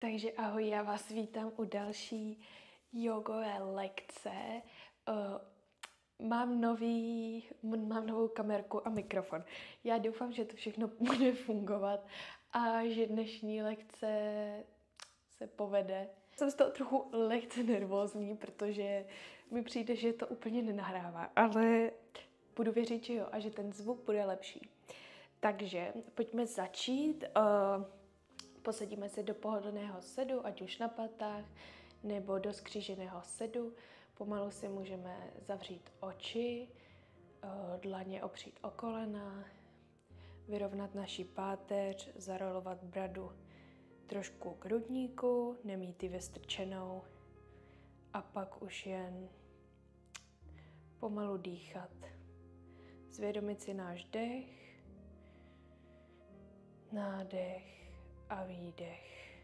Takže ahoj, já vás vítám u další jogové lekce. Mám novou kamerku a mikrofon. Já doufám, že to všechno bude fungovat a že dnešní lekce se povede. Jsem z toho trochu lehce nervózní, protože mi přijde, že to úplně nenahrává, ale budu věřit, že jo, a že ten zvuk bude lepší. Takže pojďme začít. Posadíme se do pohodlného sedu, ať už na patách, nebo do skříženého sedu. Pomalu si můžeme zavřít oči, dlaně opřít o kolena, vyrovnat naši páteř, zarolovat bradu trošku k hrudníku, nemít ji vystrčenou a pak už jen pomalu dýchat. Zvědomit si náš dech, nádech a výdech.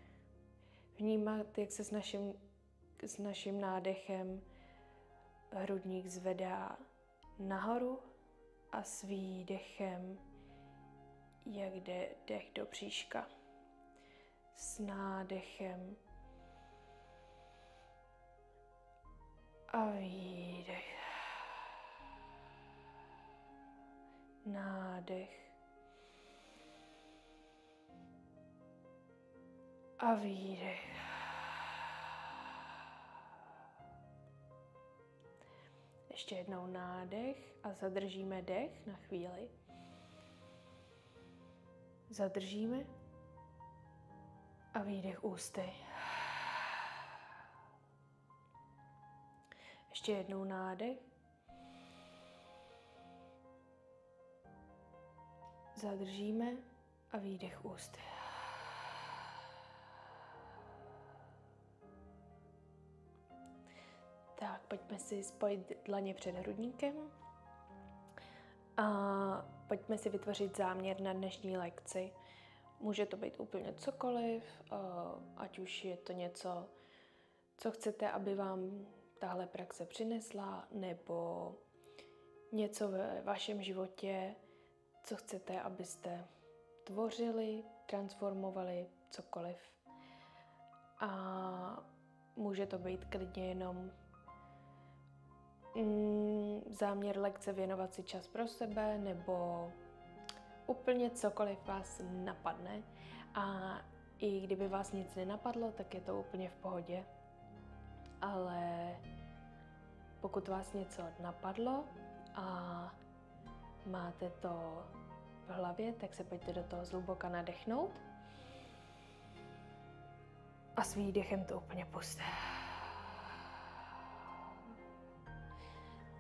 Vnímat, jak se s naším nádechem hrudník zvedá nahoru a s výdechem, jak jde dech do bříška. S nádechem a výdech. Nádech a výdech. Ještě jednou nádech a zadržíme dech na chvíli. Zadržíme a výdech ústy. Ještě jednou nádech. Zadržíme a výdech ústy. Tak, pojďme si spojit dlaně před hrudníkem a pojďme si vytvořit záměr na dnešní lekci. Může to být úplně cokoliv, ať už je to něco, co chcete, aby vám tahle praxe přinesla, nebo něco ve vašem životě, co chcete, abyste tvořili, transformovali, cokoliv. A může to být klidně jenom záměr lekce věnovat si čas pro sebe, nebo úplně cokoliv vás napadne. A i kdyby vás nic nenapadlo, tak je to úplně v pohodě. Ale pokud vás něco napadlo a máte to v hlavě, tak se pojďte do toho zhluboka nadechnout a s výdechem to úplně pusťte.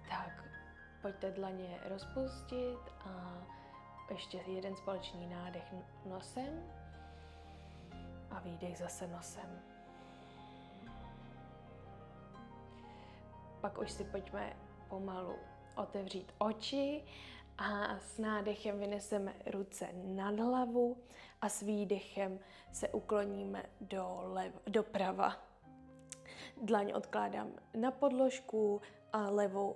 Tak, pojďte dlaně rozpustit a ještě jeden společný nádech nosem a výdech zase nosem. Pak už si pojďme pomalu otevřít oči a s nádechem vyneseme ruce nad hlavu a s výdechem se ukloníme doprava. Dlaň odkládám na podložku a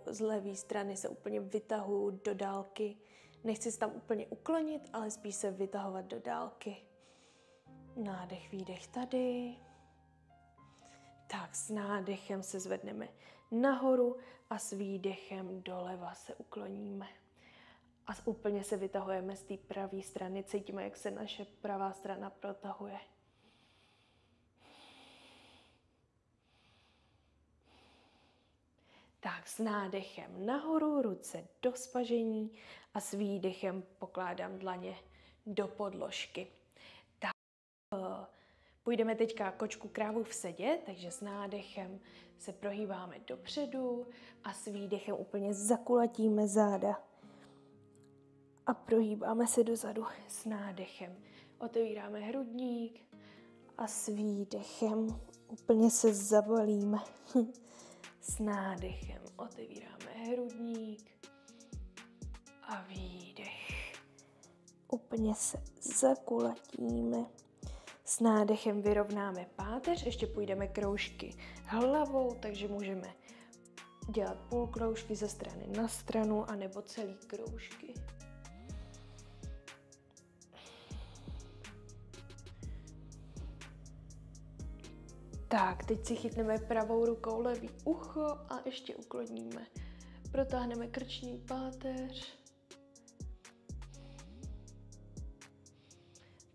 z levé strany se úplně vytahuju do dálky. Nechci se tam úplně uklonit, ale spíš se vytahovat do dálky. Nádech, výdech tady. Tak s nádechem se zvedneme nahoru a s výdechem doleva se ukloníme. A úplně se vytahujeme z té pravé strany. Cítíme, jak se naše pravá strana protahuje. Tak s nádechem nahoru, ruce do spažení a s výdechem pokládám dlaně do podložky. Tak, půjdeme teďka kočku krávu v sedě, takže s nádechem se prohýbáme dopředu a s výdechem úplně zakulatíme záda. A prohýbáme se dozadu s nádechem. Otevíráme hrudník a s výdechem úplně se zabalíme. S nádechem otevíráme hrudník a výdech. Úplně se zakulatíme. S nádechem vyrovnáme páteř, ještě půjdeme kroužky hlavou, takže můžeme dělat půl kroužky ze strany na stranu, anebo celý kroužky. Tak, teď si chytneme pravou rukou levý ucho a ještě ukloníme. Protáhneme krční páteř.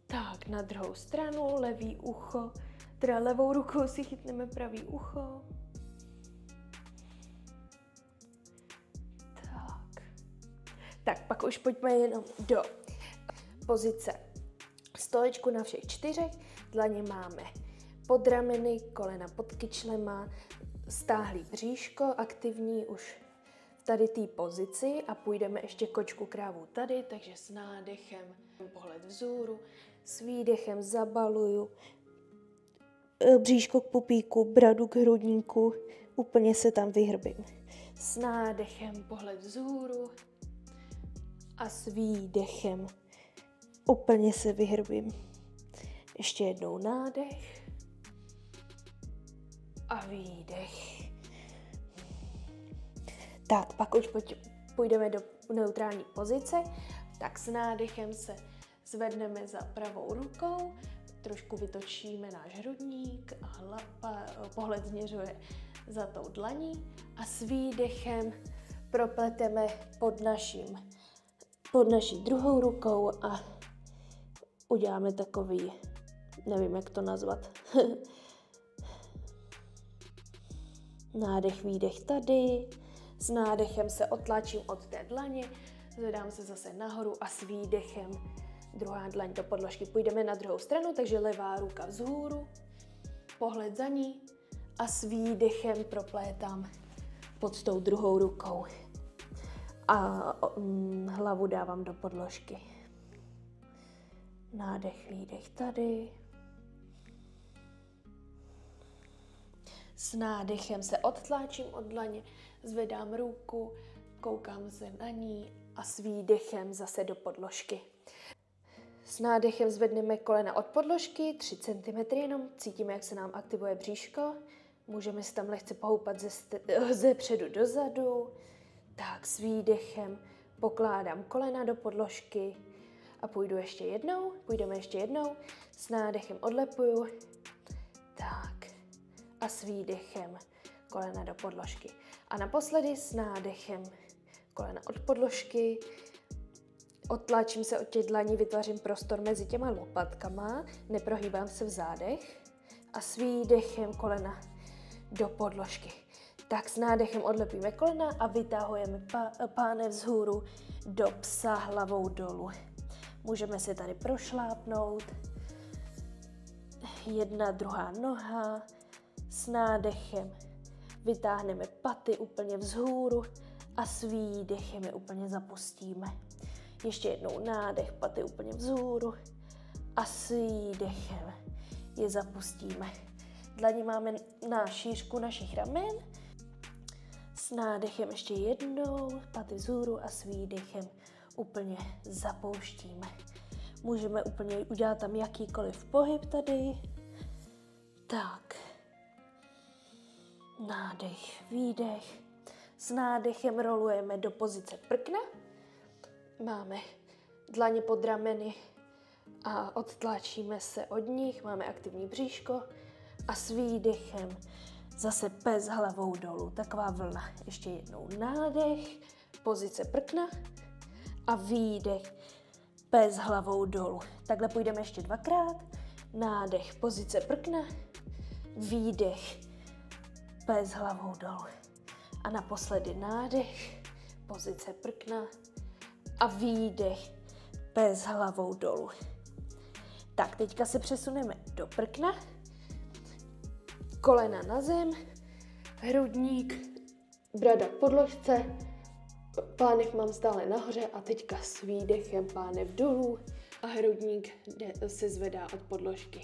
Tak, na druhou stranu, levý ucho, teda levou rukou si chytneme pravý ucho. Tak, pak už pojďme jenom do pozice stolečku na všech 4. Dlaně máme pod rameny, kolena pod kyčlema, stáhlý bříško, aktivní už v tady té pozici a půjdeme ještě kočku krávu tady, takže s nádechem pohled vzhůru, s výdechem zabaluju bříško k pupíku, bradu k hrudníku, úplně se tam vyhrbím. S nádechem pohled vzhůru a s výdechem úplně se vyhrbím. Ještě jednou nádech a výdech. Tak, pak už půjdeme do neutrální pozice. Tak s nádechem se zvedneme za pravou rukou, trošku vytočíme náš hrudník a pohled směřuje za tou dlaní a s výdechem propleteme pod naší druhou rukou a uděláme takový, nevím, jak to nazvat. Nádech, výdech tady. S nádechem se otlačím od té dlaně, zvedám se zase nahoru a s výdechem druhá dlaň do podložky. Půjdeme na druhou stranu, takže levá ruka vzhůru, pohled za ní a s výdechem proplétám pod tou druhou rukou. A hlavu dávám do podložky. Nádech, výdech tady. S nádechem se odtláčím od dlaně, zvedám ruku, koukám se na ní a s výdechem zase do podložky. S nádechem zvedneme kolena od podložky, 3 cm jenom, cítíme, jak se nám aktivuje bříško. Můžeme si tam lehce pohoupat ze předu dozadu. Tak s výdechem pokládám kolena do podložky a půjdeme ještě jednou, s nádechem odlepuju, tak a s výdechem kolena do podložky. A naposledy s nádechem kolena od podložky, odtlačím se od těch dlaní, vytvářím prostor mezi těma lopatkama, neprohýbám se v zádech a s výdechem kolena do podložky. Tak s nádechem odlepíme kolena a vytahujeme pánev vzhůru do psa hlavou dolů. Můžeme se tady prošlápnout. Jedna, druhá noha. S nádechem vytáhneme paty úplně vzhůru a s výdechem je úplně zapustíme. Ještě jednou nádech, paty úplně vzhůru a s výdechem je zapustíme. Dlaně máme na šířku našich ramen. S nádechem ještě jednou, paty vzhůru a s výdechem úplně zapouštíme. Můžeme úplně udělat tam jakýkoliv pohyb tady. Tak. Nádech, výdech. S nádechem rolujeme do pozice prkna. Máme dlaně pod rameny a odtlačíme se od nich. Máme aktivní bříško a s výdechem zase pes hlavou dolů. Taková vlna. Ještě jednou nádech, pozice prkna a výdech, pes hlavou dolů. Takhle půjdeme ještě 2krát. Nádech, pozice prkna, výdech, pes hlavou dolů. A naposledy nádech, pozice prkna a výdech, pes hlavou dolů. Tak, teďka se přesuneme do prkna. Kolena na zem, hrudník, brada k podložce, pánev mám stále nahoře a teďka s výdechem pánev dolů a hrudník se zvedá od podložky.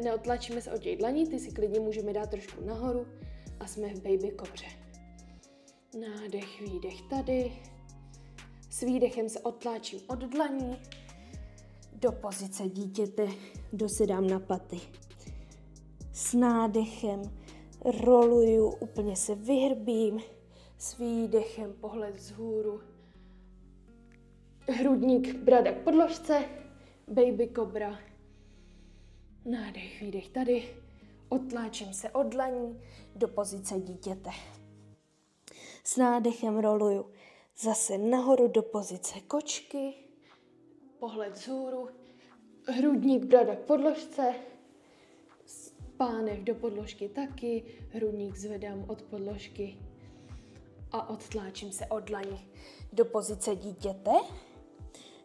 Neotlačíme se od těch dlaní, ty si klidně můžeme dát trošku nahoru a jsme v baby kobře. Nádech, výdech tady. S výdechem se odtláčím od dlaní do pozice dítěte, dosedám na paty. S nádechem roluju, úplně se vyhrbím, s výdechem pohled vzhůru, hrudník, brada k podložce, baby kobra, nádech, výdech tady, Odtláčím se od dlaní do pozice dítěte. S nádechem roluju zase nahoru do pozice kočky. Pohled vzhůru. Hrudník, brada k podložce. Pánev do podložky taky. Hrudník zvedám od podložky. A odtláčím se od dlaní do pozice dítěte.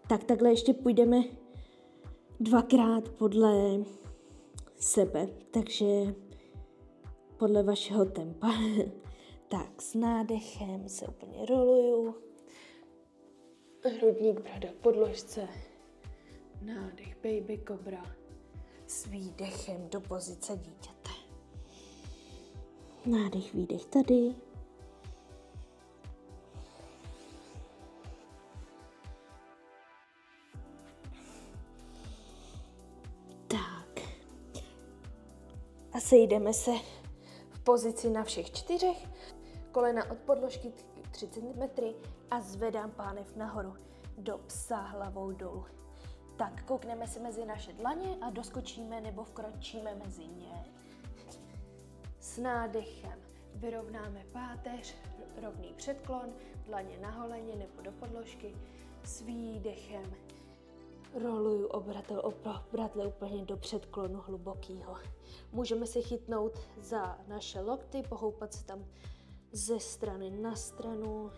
Tak takhle ještě půjdeme 2krát podle sebe, takže podle vašeho tempa. Tak s nádechem se úplně roluju. Hrudník, brada k podložce. Nádech, baby kobra. S výdechem do pozice dítěte. Nádech, výdech tady. A sejdeme se v pozici na všech 4, kolena od podložky 3 cm a zvedám pánev nahoru do psa hlavou dolů. Tak, koukneme se mezi naše dlaně a doskočíme nebo vkročíme mezi ně. S nádechem vyrovnáme páteř, rovný předklon, dlaně na holeně nebo do podložky. S výdechem roluju obratle úplně do předklonu hlubokýho. Můžeme se chytnout za naše lokty, pohoupat se tam ze strany na stranu.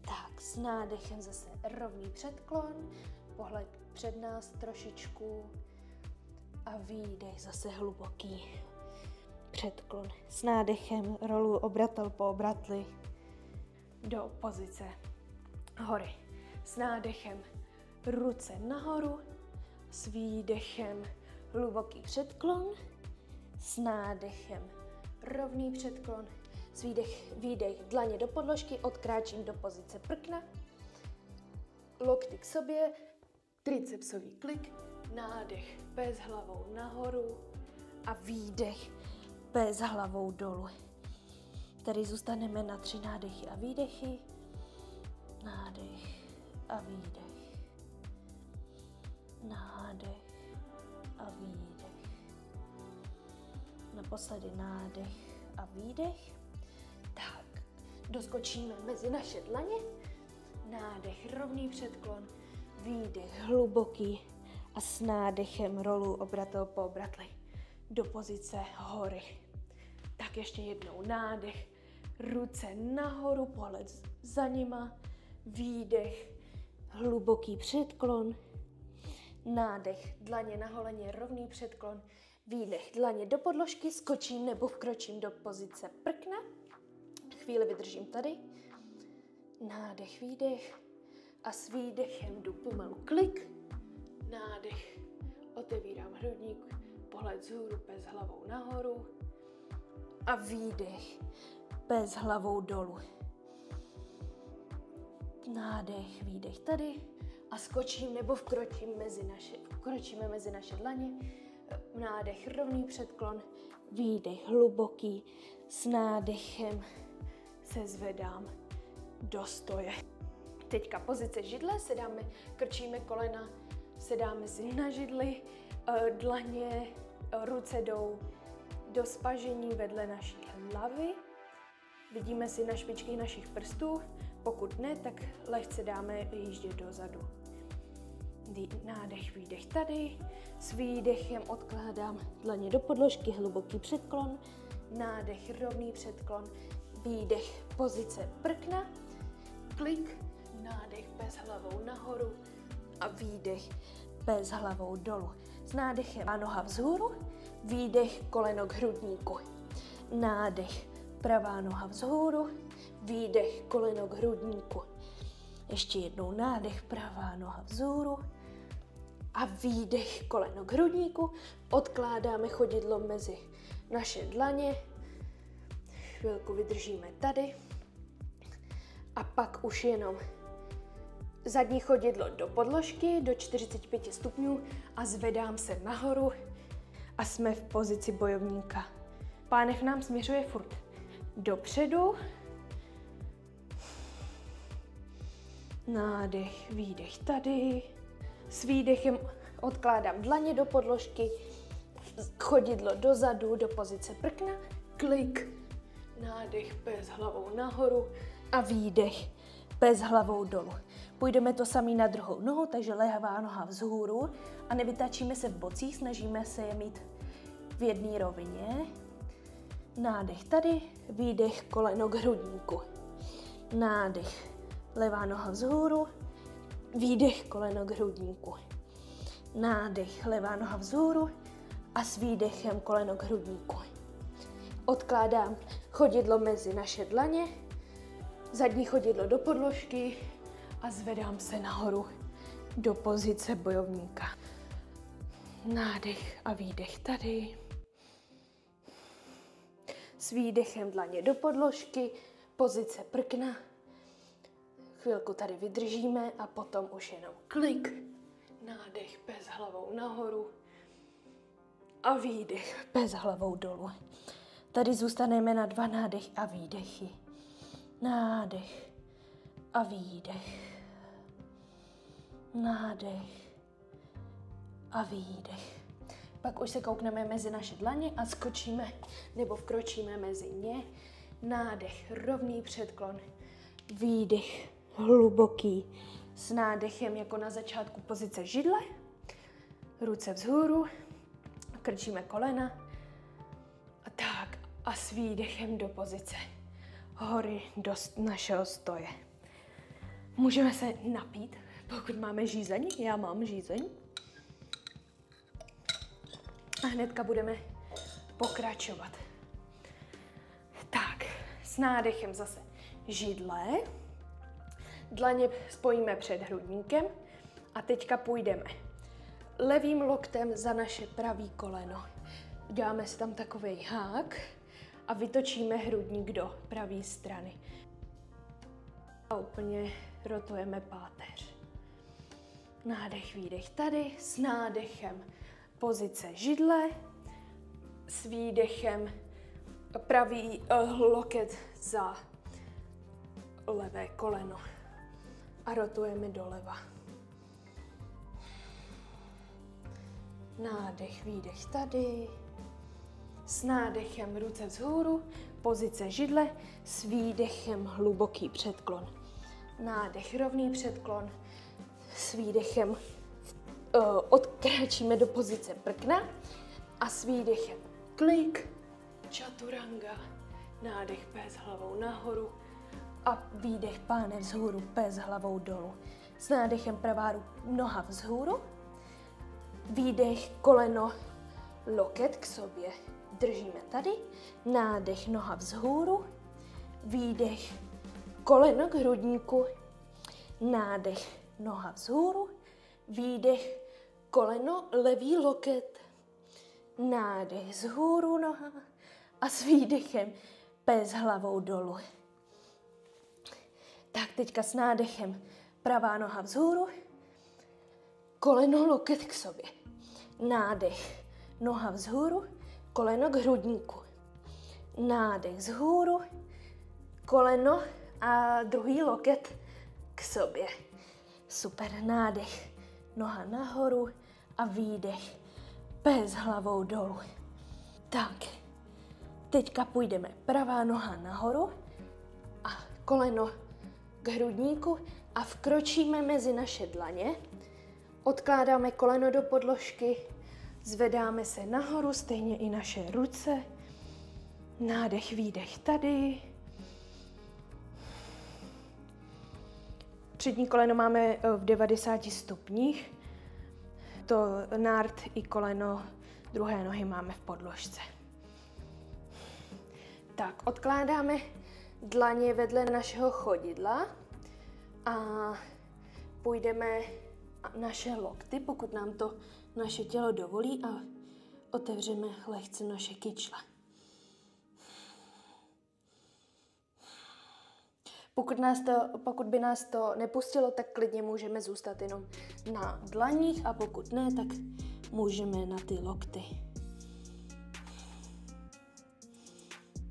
Tak, s nádechem zase rovný předklon, pohled před nás trošičku a výdech zase hluboký předklon. S nádechem roluju obratel po obratli do pozice hory. S nádechem ruce nahoru, s výdechem hluboký předklon, s nádechem rovný předklon, s výdech dlaně do podložky, odkráčím do pozice prkna, lokty k sobě, tricepsový klik, nádech bez hlavou nahoru a výdech bez hlavou dolů. Tady zůstaneme na 3 nádechy a výdechy. Nádech a výdech. Nádech a výdech. Naposledy nádech a výdech. Tak, doskočíme mezi naše dlaně. Nádech, rovný předklon, výdech hluboký a s nádechem rolu obratel po obratli do pozice hory. Tak ještě jednou nádech, ruce nahoru, pohled za nima, výdech, hluboký předklon, nádech, dlaně na holeně, rovný předklon, výdech, dlaně do podložky, skočím nebo vkročím do pozice prkna, chvíli vydržím tady, nádech, výdech a s výdechem jdu pomalu klik, nádech, otevírám hrudník, pohled vzhůru, pes hlavou nahoru a výdech, pes hlavou dolů. Nádech, výdech tady a skočím nebo vkročíme mezi naše dlaně. Nádech, rovný předklon, výdech hluboký, s nádechem se zvedám do stoje. Teďka pozice židle, krčíme kolena, sedáme si na židli, dlaně, ruce jdou do spažení vedle naší hlavy. Vidíme si na špičky našich prstů, pokud ne, tak lehce dáme jíždět dozadu. Nádech, výdech tady, s výdechem odkládám dlaně do podložky, hluboký předklon, nádech, rovný předklon, výdech, pozice prkna, klik, nádech bez hlavou nahoru a výdech bez hlavou dolů. S nádechem a noha vzhůru, výdech, koleno k hrudníku, nádech, pravá noha vzhůru, výdech, koleno k hrudníku. Ještě jednou nádech, pravá noha vzhůru a výdech, koleno k hrudníku. Odkládáme chodidlo mezi naše dlaně. Chvilku vydržíme tady. A pak už jenom zadní chodidlo do podložky do 45 stupňů a zvedám se nahoru a jsme v pozici bojovníka. Pánev nám směřuje furt dopředu Nádech, výdech tady. S výdechem odkládám dlaně do podložky, chodidlo dozadu do pozice prkna, klik, nádech, pes hlavou nahoru a výdech, pes hlavou dolů. Půjdeme to samý na druhou nohu, takže levá noha vzhůru a nevytačíme se v bocích, snažíme se je mít v jedné rovině. Nádech tady, výdech, koleno k hrudníku. Nádech, levá noha vzhůru, výdech, koleno k hrudníku. Nádech, levá noha vzhůru a s výdechem koleno k hrudníku. Odkládám chodidlo mezi naše dlaně, zadní chodidlo do podložky a zvedám se nahoru do pozice bojovníka. Nádech a výdech tady. S výdechem dlaně do podložky, pozice prkna. Chvilku tady vydržíme a potom už jenom klik. Nádech, pes hlavou nahoru a výdech, pes hlavou dolů. Tady zůstaneme na 2 nádech a výdechy. Nádech a výdech. Nádech a výdech. Pak už se koukneme mezi naše dlaně a skočíme nebo vkročíme mezi ně. Nádech, rovný předklon. Výdech, hluboký. S nádechem jako na začátku pozice židle. Ruce vzhůru. Krčíme kolena. A tak. A s výdechem do pozice hory do našeho stoje. Můžeme se napít, pokud máme žízeň. Já mám žízeň. A hnedka budeme pokračovat. Tak, s nádechem zase židle. Dlaně spojíme před hrudníkem a teďka půjdeme levým loktem za naše pravý koleno. Dáme si tam takovej hák a vytočíme hrudník do pravé strany. A úplně rotujeme páteř. Nádech, výdech tady, s nádechem pozice židle, s výdechem pravý loket za levé koleno a rotujeme doleva. Nádech, výdech tady, s nádechem ruce vzhůru, pozice židle, s výdechem hluboký předklon. Nádech, rovný předklon, s výdechem odkráčíme do pozice prkna a s výdechem klik, chaturanga, nádech, pes hlavou nahoru a výdech, pánev vzhůru, pes hlavou dolů. S nádechem pravá noha vzhůru, výdech, koleno, loket k sobě. Držíme tady, nádech, noha vzhůru, výdech, koleno k hrudníku, nádech, noha vzhůru, výdech, koleno, levý loket, nádech, vzhůru noha a s výdechem pes hlavou dolů. Tak teďka s nádechem pravá noha vzhůru, koleno, loket k sobě, nádech, noha vzhůru, koleno k hrudníku, nádech vzhůru, koleno a druhý loket k sobě. Super, nádech, noha nahoru a výdech, pes hlavou dolů. Tak, teďka půjdeme pravá noha nahoru a koleno k hrudníku a vkročíme mezi naše dlaně. Odkládáme koleno do podložky, zvedáme se nahoru, stejně i naše ruce. Nádech, výdech tady. Přední koleno máme v 90 stupních. To nárt i koleno druhé nohy máme v podložce. Tak, odkládáme dlaně vedle našeho chodidla a půjdeme naše lokty, pokud nám to naše tělo dovolí, a otevřeme lehce naše kyčle. Pokud by nás to nepustilo, tak klidně můžeme zůstat jenom na dlaních, a pokud ne, tak můžeme na ty lokty.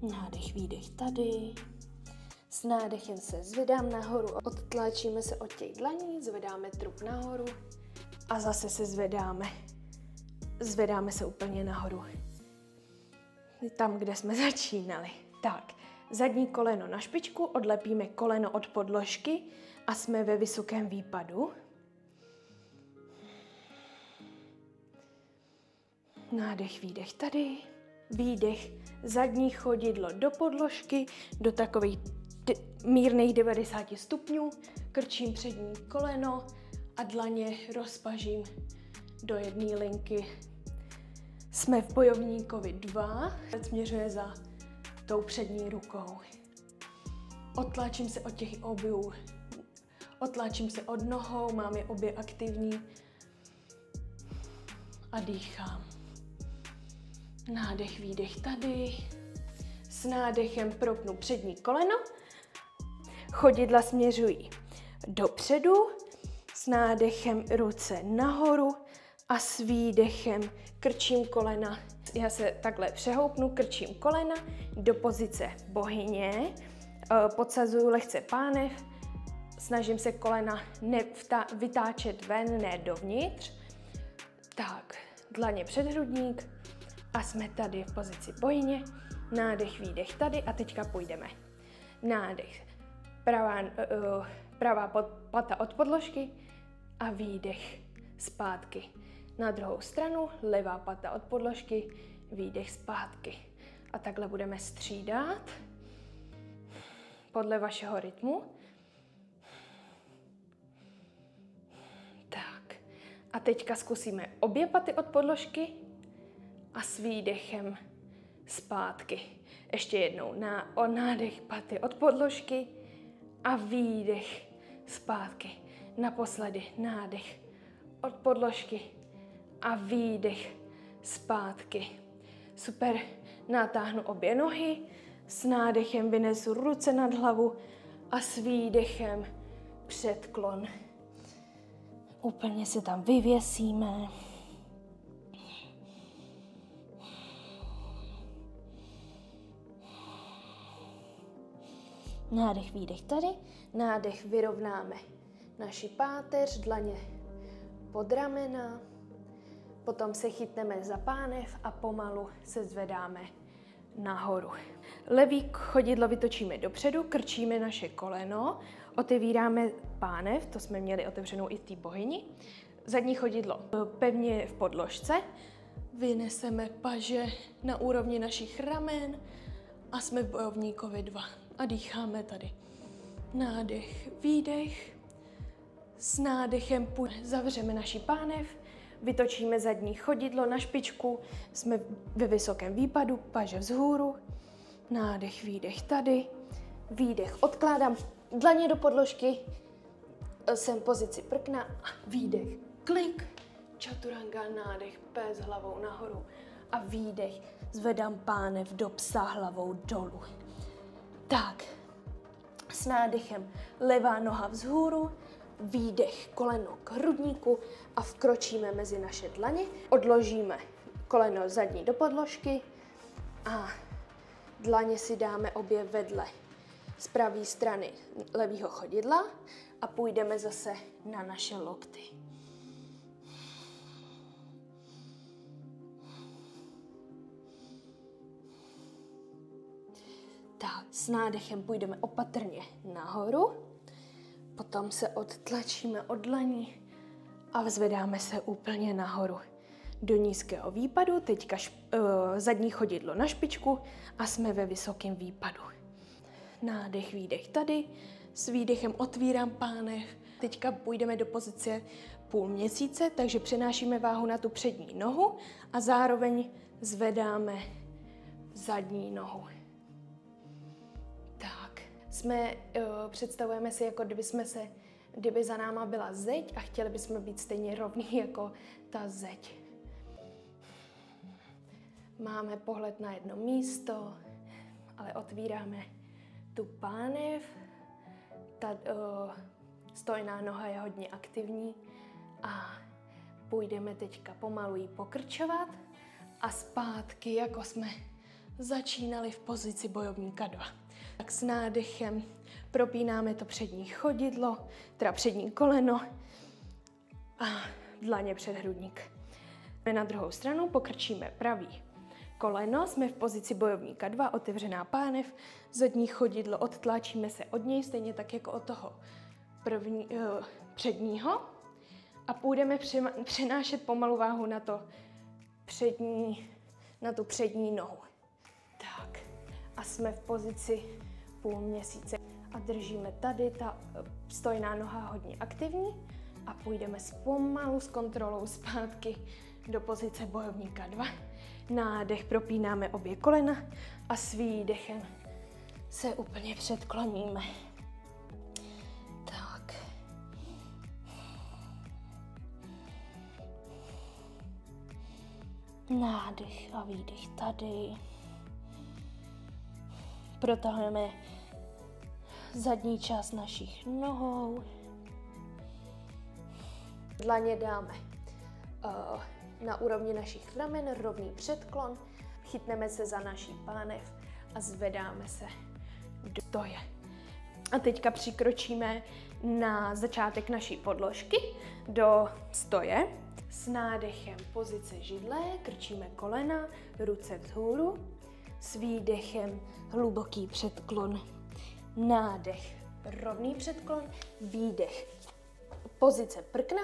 Nádech, výdech tady. S nádechem se zvedám nahoru, odtlačíme se od těch dlaní, zvedáme trup nahoru a zase se zvedáme. Zvedáme se úplně nahoru. Tam, kde jsme začínali. Tak, zadní koleno na špičku, odlepíme koleno od podložky a jsme ve vysokém výpadu. Nádech, výdech tady. Výdech, zadní chodidlo do podložky, do takových mírných 90 stupňů. Krčím přední koleno a dlaně rozpažím do jedné linky. Jsme v bojovníkovi 2, směřuje za tou přední rukou. Otlačím se od těch obou, otlačím se od nohou, mám je obě aktivní a dýchám. Nádech, výdech tady. S nádechem propnu přední koleno. Chodidla směřují dopředu. S nádechem ruce nahoru a s výdechem krčím kolena. Já se takhle přehoupnu, krčím kolena do pozice bohyně. Podsazuju lehce pánev. Snažím se kolena vytáčet ven, ne dovnitř. Tak, dlaně před hrudník. A jsme tady v pozici bohyně. Nádech, výdech tady a teďka půjdeme. Nádech, pravá pata od podložky a výdech zpátky. Na druhou stranu, levá pata od podložky, výdech zpátky. A takhle budeme střídat podle vašeho rytmu. Tak. A teďka zkusíme obě paty od podložky a s výdechem zpátky. Ještě jednou nádech paty od podložky a výdech zpátky. Naposledy nádech od podložky a výdech zpátky. Super, natáhnu obě nohy, s nádechem vynesu ruce nad hlavu a s výdechem předklon. Úplně se tam vyvěsíme. Nádech, výdech tady. Nádech, vyrovnáme naši páteř, dlaně pod ramena. Potom se chytneme za pánev a pomalu se zvedáme nahoru. Levý chodidlo vytočíme dopředu, krčíme naše koleno, otevíráme pánev, to jsme měli otevřenou i v té bohyni. Zadní chodidlo pevně v podložce, vyneseme paže na úrovni našich ramen a jsme v bojovníkovi 2. A dýcháme tady. Nádech, výdech. S nádechem zavřeme naši pánev, vytočíme zadní chodidlo na špičku, jsme ve vysokém výpadu, paže vzhůru. Nádech, výdech tady. Výdech, odkládám dlaně do podložky, jsem v pozici prkna a výdech, klik. Chaturanga, nádech, pes hlavou nahoru a výdech, zvedám pánev do psa hlavou dolů. Tak, s nádechem levá noha vzhůru, výdech, koleno k hrudníku a vkročíme mezi naše dlaně. Odložíme koleno zadní do podložky a dlaně si dáme obě vedle z pravé strany levého chodidla a půjdeme zase na naše lokty. Tak, s nádechem půjdeme opatrně nahoru, potom se odtlačíme od dlaní a vzvedáme se úplně nahoru do nízkého výpadu, teďka zadní chodidlo na špičku a jsme ve vysokém výpadu. Nádech, výdech tady, s výdechem otvírám pánev, teďka půjdeme do pozice půl měsíce, takže přenášíme váhu na tu přední nohu a zároveň zvedáme zadní nohu. Představujeme si, jako kdyby za náma byla zeď a chtěli bychom být stejně rovní jako ta zeď. Máme pohled na jedno místo, ale otvíráme tu pánev. Ta stojná noha je hodně aktivní a půjdeme teďka pomalu jí pokrčovat a zpátky, jako jsme začínali v pozici bojovníka 2. Tak s nádechem propínáme to přední chodidlo, teda přední koleno a dlaně před hrudník. Na druhou stranu pokrčíme pravý koleno, jsme v pozici bojovníka 2, otevřená pánev, zadní chodidlo, odtlačíme se od něj, stejně tak jako od toho předního a půjdeme přenášet pomalu váhu na tu přední nohu. Tak a jsme v pozici půlměsíce a držíme tady, ta stojná noha hodně aktivní a půjdeme pomalu s kontrolou zpátky do pozice bojovníka 2. Nádech, propínáme obě kolena a s výdechem se úplně předkloníme. Tak. Nádech a výdech tady. Protahujeme zadní část našich nohou. Dlaně dáme na úrovni našich ramen, rovný předklon, chytneme se za naší pánev a zvedáme se do stoje. A teďka přikročíme na začátek naší podložky do stoje. S nádechem pozice židle, krčíme kolena, ruce vzhůru. S výdechem hluboký předklon, nádech, rovný předklon, výdech, pozice prkna.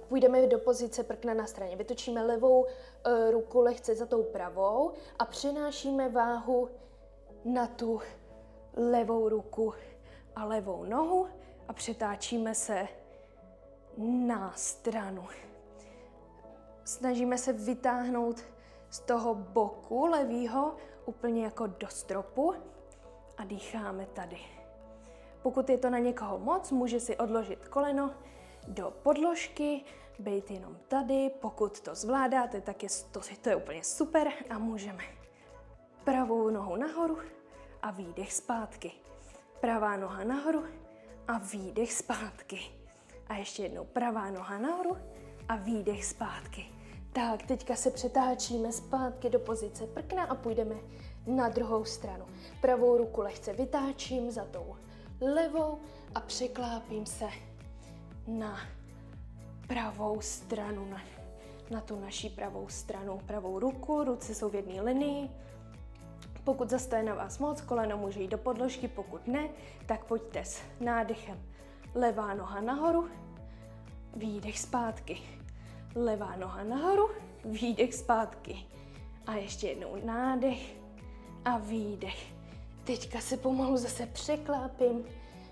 Půjdeme do pozice prkna na straně. Vytočíme levou ruku lehce za tou pravou a přenášíme váhu na tu levou ruku a levou nohu a přetáčíme se na stranu. Snažíme se vytáhnout z toho boku levýho úplně jako do stropu a dýcháme tady. Pokud je to na někoho moc, může si odložit koleno do podložky, být jenom tady. Pokud to zvládáte, tak to je úplně super a můžeme pravou nohu nahoru a výdech zpátky. Pravá noha nahoru a výdech zpátky. A ještě jednou pravá noha nahoru a výdech zpátky. Tak, teďka se přetáčíme zpátky do pozice prkna a půjdeme na druhou stranu. Pravou ruku lehce vytáčím za tou levou a překlápím se na pravou stranu, na tu naší pravou stranu. Pravou ruku, ruce jsou v jedné linii. Pokud zase je na vás moc, koleno může jít do podložky, pokud ne, tak pojďte s nádechem. Levá noha nahoru, výdech zpátky. Levá noha nahoru, výdech zpátky. A ještě jednou nádech a výdech. Teďka se pomalu zase překlápím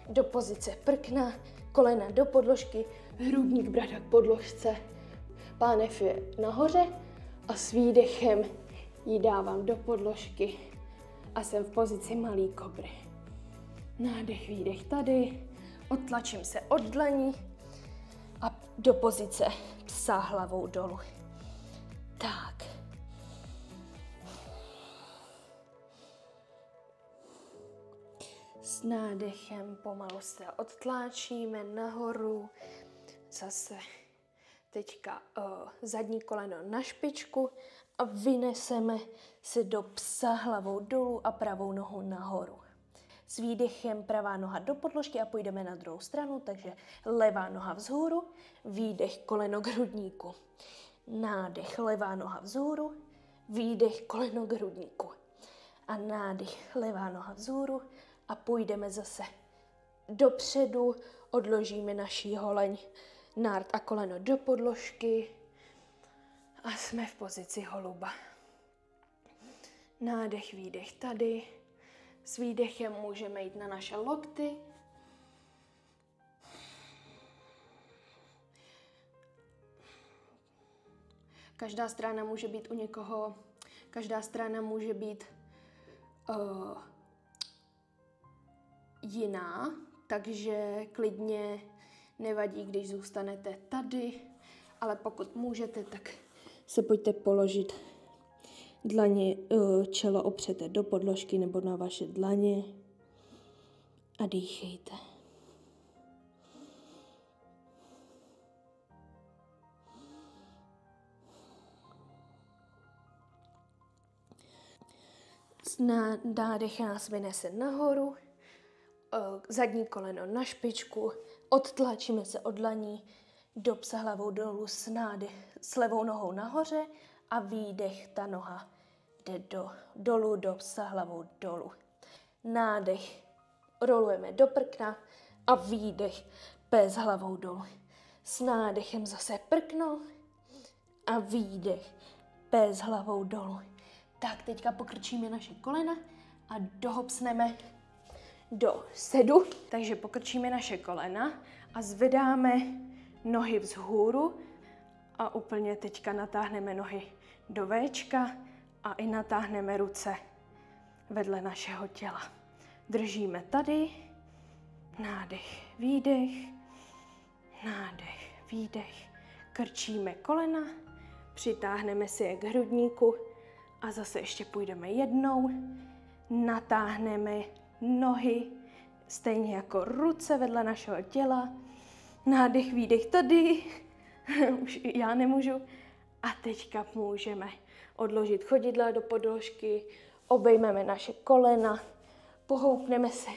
do pozice prkna, kolena do podložky, hrudník, brada k podložce. Pánev je nahoře a s výdechem ji dávám do podložky a jsem v pozici malý kobry. Nádech, výdech tady, odtlačím se od dlaní a do pozice psa hlavou dolů. Tak. S nádechem pomalu se odtláčíme nahoru. Zase teďka zadní koleno na špičku a vyneseme se do psa hlavou dolů a pravou nohu nahoru. S výdechem pravá noha do podložky a půjdeme na druhou stranu, takže levá noha vzhůru, výdech koleno k hrudníku. Nádech, levá noha vzhůru, výdech koleno k hrudníku. A nádech, levá noha vzhůru a půjdeme zase dopředu, odložíme naší holeň, nárt a koleno do podložky a jsme v pozici holuba. Nádech, výdech tady. S výdechem můžeme jít na naše lokty. Každá strana může být u někoho, každá strana může být jiná, takže klidně nevadí, když zůstanete tady, ale pokud můžete, tak se pojďte položit dlaně, čelo opřete do podložky nebo na vaše dlaně a dýchejte. Nádech nás vynese nahoru, zadní koleno na špičku, odtlačíme se od dlaní, dopsa hlavou dolů s levou nohou nahoře a výdech, ta noha jde dolů, dopsa hlavou dolů. Nádech, rolujeme do prkna a výdech, pés hlavou dolů. S nádechem zase prkno a výdech, pés hlavou dolů. Tak, teďka pokrčíme naše kolena a dohopsneme do sedu. Takže pokrčíme naše kolena a zvedáme nohy vzhůru a úplně teďka natáhneme nohy do Včka a i natáhneme ruce vedle našeho těla. Držíme tady, nádech, výdech, nádech, výdech. Krčíme kolena, přitáhneme si je k hrudníku a zase ještě půjdeme jednou, natáhneme nohy, stejně jako ruce vedle našeho těla. Nádech, výdech tady, už já nemůžu. A teďka můžeme odložit chodidla do podložky, obejmeme naše kolena, pohoupneme se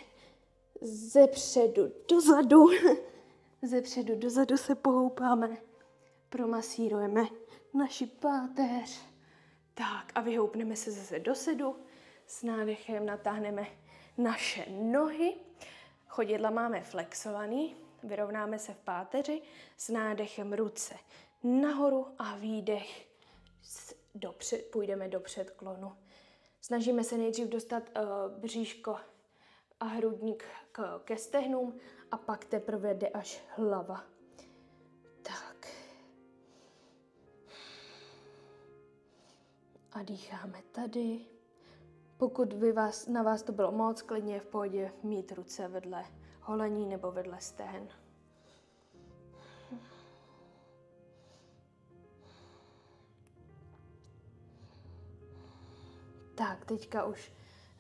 zepředu dozadu, zepředu dozadu se pohoupáme, promasírujeme naši páteř. Tak a vyhoupneme se zase do sedu, s nádechem natáhneme naše nohy, chodidla máme flexovaný, vyrovnáme se v páteři, s nádechem ruce nahoru a výdech, půjdeme do předklonu. Snažíme se nejdřív dostat bříško a hrudník ke stehnům a pak teprve jde až hlava. Tak. A dýcháme tady. Pokud na vás to bylo moc, klidně je v pohodě mít ruce vedle holení nebo vedle stehen. Tak, teďka už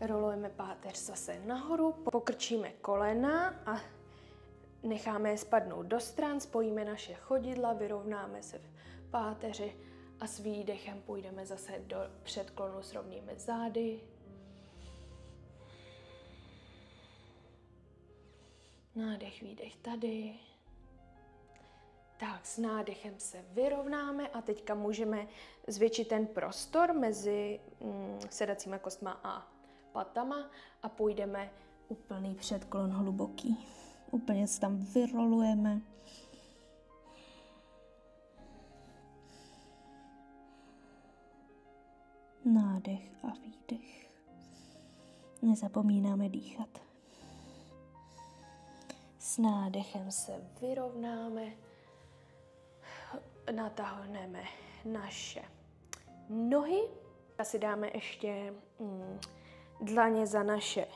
rolujeme páteř zase nahoru, pokrčíme kolena a necháme je spadnout do stran, spojíme naše chodidla, vyrovnáme se v páteři a s výdechem půjdeme zase do předklonu s rovnými zády. Nádech, výdech tady. Tak, s nádechem se vyrovnáme a teďka můžeme zvětšit ten prostor mezi sedacíma kostma a patama a půjdeme úplný předklon hluboký. Úplně se tam vyrolujeme. Nádech a výdech. Nezapomínáme dýchat. S nádechem se vyrovnáme, natáhneme naše nohy. A si dáme ještě dlaně za naše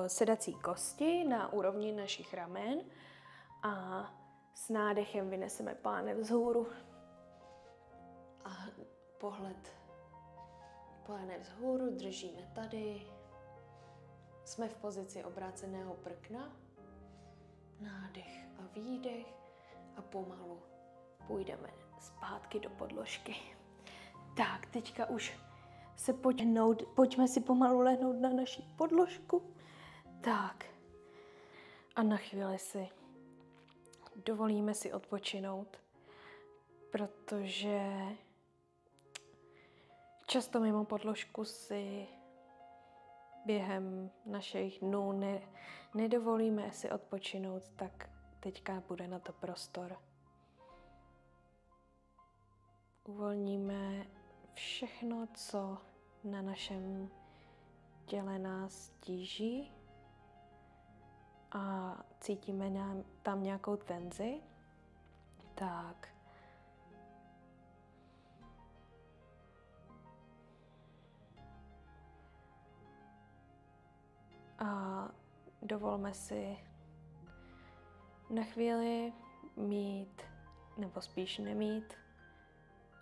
sedací kosti na úrovni našich ramen a s nádechem vyneseme pánev vzhůru a pánev vzhůru, držíme tady. Jsme v pozici obráceného prkna. Nádech a výdech a pomalu půjdeme zpátky do podložky. Tak, teďka už se pojďme si pomalu lehnout na naši podložku. Tak. A na chvíli si dovolíme si odpočinout, protože často mimo podložku si během našich dnů nedovolíme si odpočinout, tak teďka bude na to prostor. Uvolníme všechno, co na našem těle nás tíží a cítíme tam nějakou tenzi, tak a dovolme si na chvíli mít, nebo spíš nemít,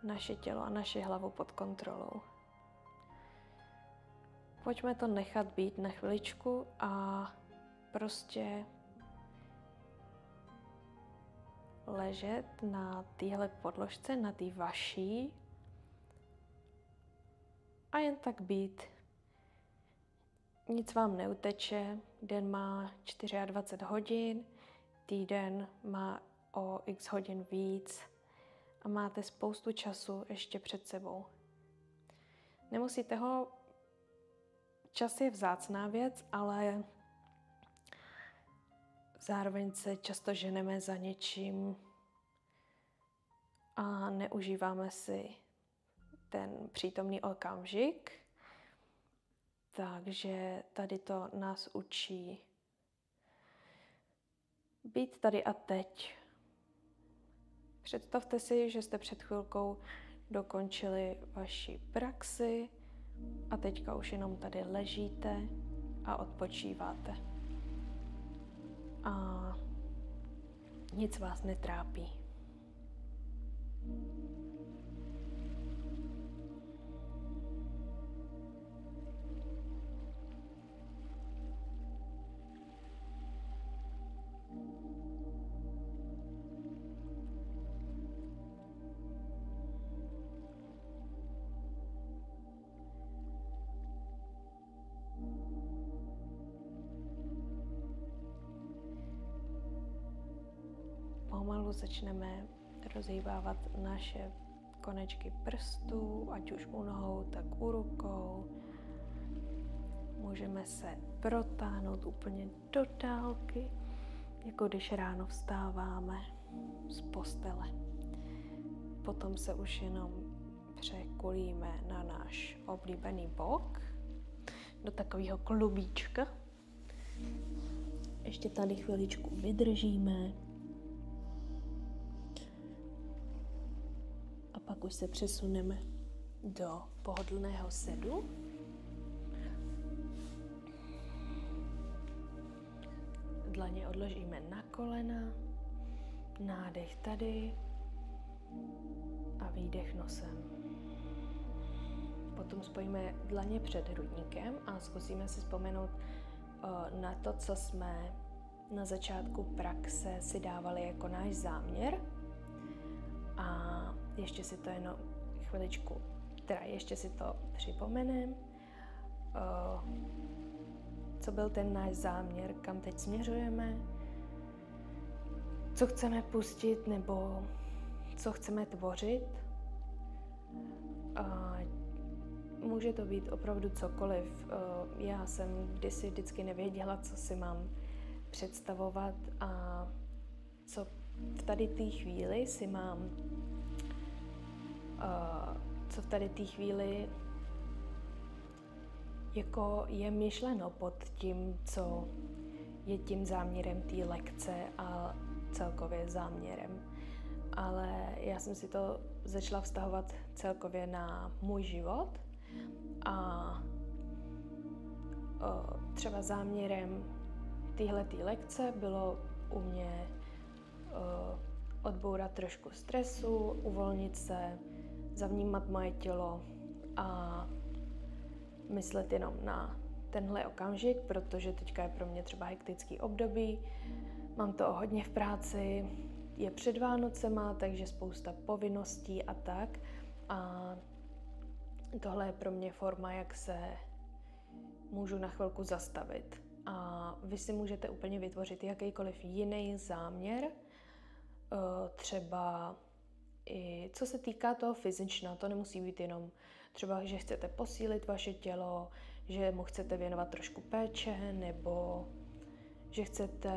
naše tělo a naši hlavu pod kontrolou. Pojďme to nechat být na chviličku a prostě ležet na téhle podložce, na té vaší a jen tak být Nic vám neuteče, den má 24 hodin, týden má o x hodin víc a máte spoustu času ještě před sebou. Nemusíte ho, čas je vzácná věc, ale zároveň se často ženeme za něčím a neužíváme si ten přítomný okamžik. Takže tady to nás učí být tady a teď. Představte si, že jste před chvilkou dokončili vaši praxi a teďka už jenom tady ležíte a odpočíváte. A nic vás netrápí. Pomalu začneme rozhýbávat naše konečky prstů, ať už u nohou, tak u rukou. Můžeme se protáhnout úplně do dálky, jako když ráno vstáváme z postele. Potom se už jenom překulíme na náš oblíbený bok, do takového klubíčka. Ještě tady chviličku vydržíme. A pak už se přesuneme do pohodlného sedu. Dlaně odložíme na kolena, nádech tady a výdech nosem. Potom spojíme dlaně před hrudníkem a zkusíme si vzpomenout na to, co jsme na začátku praxe si dávali jako náš záměr. A ještě si to jenom chviličku, ještě si to připomeneme, co byl ten náš záměr, kam teď směřujeme, co chceme pustit nebo co chceme tvořit. Může to být opravdu cokoliv. Já jsem kdysi vždycky nevěděla, co si mám představovat a co v tady té chvíli si mám, co v tady té chvíli jako je myšleno pod tím, co je tím záměrem té lekce a celkově záměrem. Ale já jsem si to začala vztahovat celkově na můj život a třeba záměrem téhletý lekce bylo u mě odbourat trošku stresu, uvolnit se, zavnímat moje tělo a myslet jenom na tenhle okamžik, protože teďka je pro mě třeba hektický období, mám to hodně v práci, je před Vánocema, takže spousta povinností a tak. A tohle je pro mě forma, jak se můžu na chvilku zastavit. A vy si můžete úplně vytvořit jakýkoliv jiný záměr, třeba i co se týká toho fyzična, to nemusí být jenom třeba, že chcete posílit vaše tělo, že mu chcete věnovat trošku péče, nebo že chcete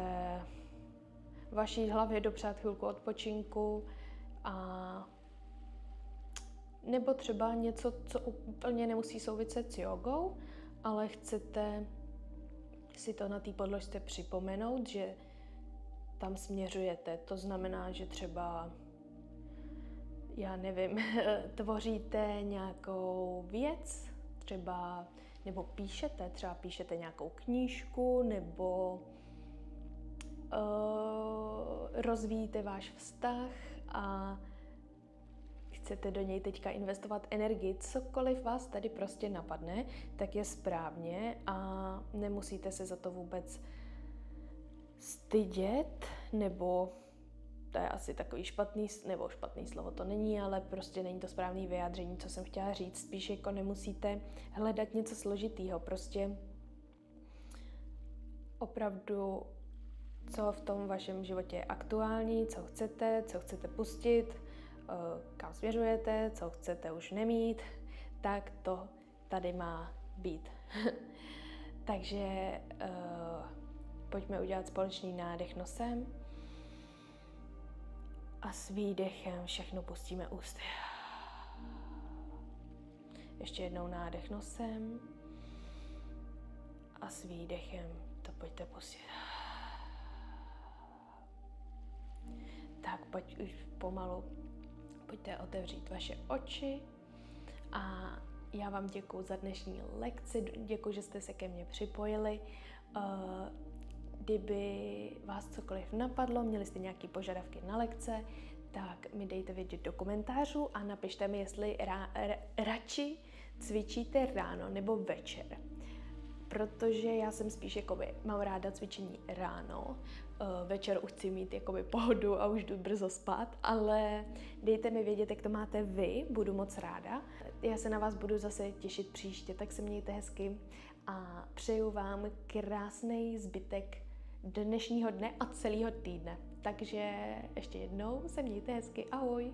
vaší hlavě dopřát chvilku odpočinku, a nebo třeba něco, co úplně nemusí souviset s jogou, ale chcete si to na té podložce připomenout, že tam směřujete. To znamená, že třeba, já nevím, tvoříte nějakou věc, třeba, nebo píšete nějakou knížku, nebo rozvíjíte váš vztah a chcete do něj teďka investovat energii. Cokoliv vás tady prostě napadne, tak je správně a nemusíte se za to vůbec stydět, nebo to je asi takový špatný slovo to není, ale prostě není to správný vyjádření, co jsem chtěla říct. Spíš jako nemusíte hledat něco složitýho, prostě opravdu, co v tom vašem životě je aktuální, co chcete pustit, kam směřujete, co chcete už nemít, tak to tady má být. Takže pojďme udělat společný nádech nosem a s výdechem všechno pustíme ústy. Ještě jednou nádech nosem a s výdechem to pojďte pustit. Tak pojď už pomalu, pojďte otevřít vaše oči a já vám děkuju za dnešní lekci, děkuju, že jste se ke mně připojili. Kdyby vás cokoliv napadlo, měli jste nějaké požadavky na lekce, tak mi dejte vědět do komentářů a napište mi, jestli radši cvičíte ráno nebo večer. Protože já jsem spíš mám ráda cvičení ráno, večer už chci mít pohodu a už jdu brzo spát, ale dejte mi vědět, jak to máte vy, budu moc ráda. Já se na vás budu zase těšit příště, tak se mějte hezky a přeju vám krásný zbytek dnešního dne a celého týdne. Takže ještě jednou se mějte hezky, ahoj!